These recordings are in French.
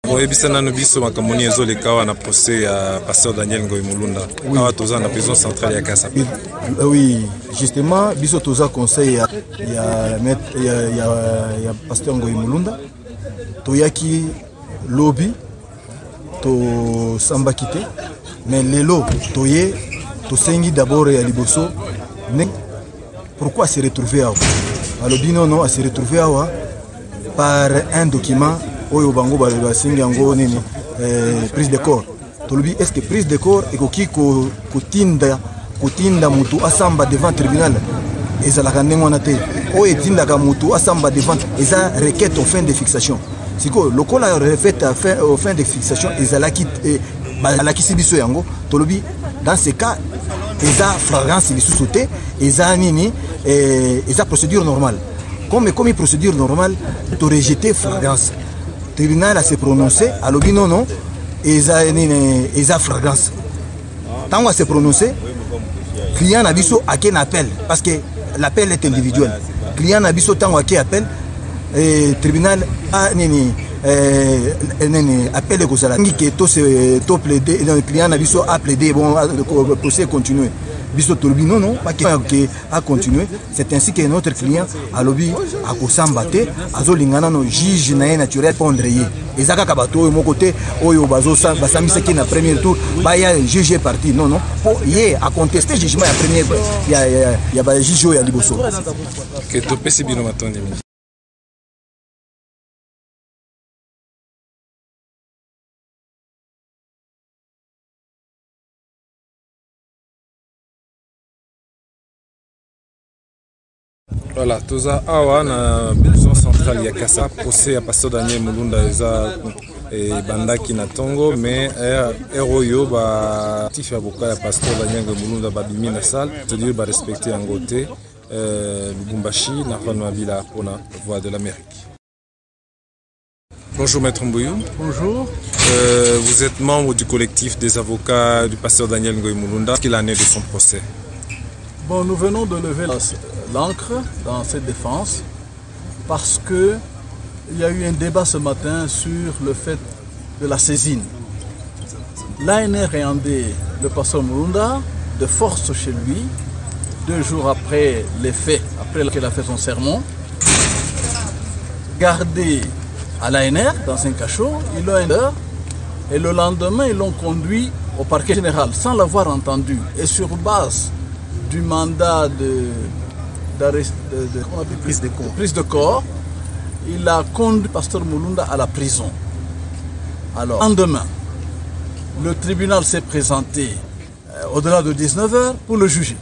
Oyebisa nanu biso makamoni ezoleka wana procès ya pasteur Daniel Ngoyi Mulunda. Awa toza na prison centrale ya Kasa. Oui, justement, biso toza conseil ya pasteur Ngoyi Mulunda. Toyaki lobby to samba kité, mais lelo toye to sengi d'abord ya liboso. Pourquoi se retrouver à alors non, à se retrouver à par un document oyo bango ba singi yango nini prise de corps. Tolobi est-ce que prise de corps et kotinda mutu asamba devant tribunal ezalaka ndenge wana te oyo etindaka mutu asamba devant eza requête au fin de fixation. Siko lokola refait au fin de fixation ezalaki balakisi biso yango tolobi dans ce cas eza flagrance lisusu te eza nini eza procédure normale comme procédure normale to rejeter flagrance. Le tribunal a se prononcé, à l'obi non, eza flagrance. Tant qu'on s'est prononcé, le client a dit à quel appel, parce que l'appel est individuel. Le client a dit tant à quel appel, le tribunal a appel de cause. Le client a dit à plaider, bon, le procès continue. Biso tolobi non pas que a continué. C'est ainsi que notre client a lobby a kosambate azolingana no juge na naturel pondreye ezaka kabato mon côté oyo bazo basamisa ki na premier tour ba ya juge parti non pour yé a contester jugement ya premier ya ba juge ya liboso que to pesi bino matondi. Voilà, toza awa na prison centrale ya Kasa procès ya pasteur Daniel Mulunda eza bandaki na tongo mais eroyo ba tif avocat ya pasteur Daniel Mulunda ba bimi na salle c'est-à-dire ba respecter yango te Lubumbashi na Rwanda bila pona voix de l'Amérique. Bonjour Maître Mbouyou. Bonjour. Vous êtes membre du collectif des avocats du pasteur Daniel Ngoyi Mulunda. Quelle année de son procès? Bon, nous venons de lever l'encre dans cette défense parce qu'il y a eu un débat ce matin sur le fait de la saisine. L'ANR rendait le pasteur Mulunda de force chez lui, 2 jours après les faits, après qu'il a fait son sermon, gardé à l'ANR dans un cachot, ils l'ont heure et le lendemain ils l'ont conduit au parquet général sans l'avoir entendu et sur base du mandat de prise de corps, il a conduit pasteur Mulunda à la prison. Alors, lendemain, le tribunal s'est présenté au-delà de 19h pour le juger.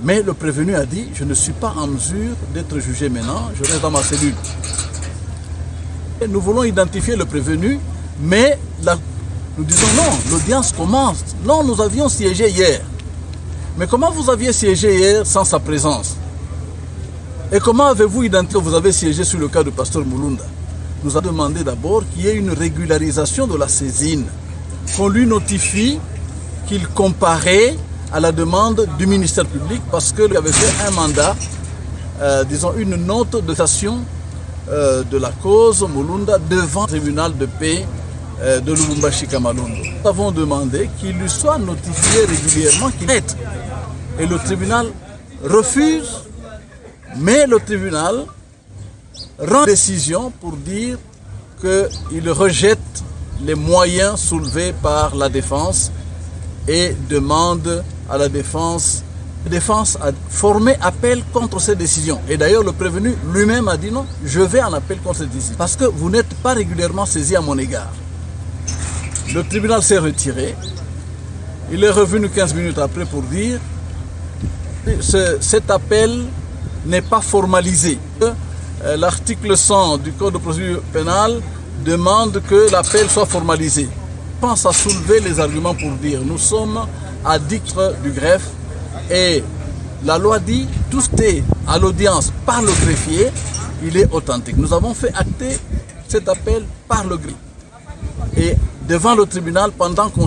Mais le prévenu a dit, je ne suis pas en mesure d'être jugé maintenant, je reste dans ma cellule. Et nous voulons identifier le prévenu, mais nous disons non, l'audience commence. Non, nous avions siégé hier. Mais comment vous aviez siégé hier sans sa présence? Et comment avez-vous identifié que vous avez siégé sur le cas du pasteur Mulunda? Nous avons demandé d'abord qu'il y ait une régularisation de la saisine, qu'on lui notifie qu'il comparait à la demande du ministère public parce qu'il avait fait un mandat, disons une note de station de la cause Mulunda devant le tribunal de paix de Lubumbashi Kamalondo. Nous avons demandé qu'il lui soit notifié régulièrement qu'il est. Et le tribunal refuse, mais le tribunal rend décision pour dire qu'il rejette les moyens soulevés par la défense et demande à la défense a formé appel contre ces décisions. Et d'ailleurs, le prévenu lui-même a dit non, je vais en appel contre ces décisions parce que vous n'êtes pas régulièrement saisi à mon égard. Le tribunal s'est retiré. Il est revenu 15 minutes après pour dire cet appel n'est pas formalisé. L'article 100 du Code de procédure pénale demande que l'appel soit formalisé. Je pense à soulever les arguments pour dire nous sommes à dictre du greffe et la loi dit tout ce qui est à l'audience par le greffier, il est authentique. Nous avons fait acter cet appel par le greffier. Et devant le tribunal, pendant qu'on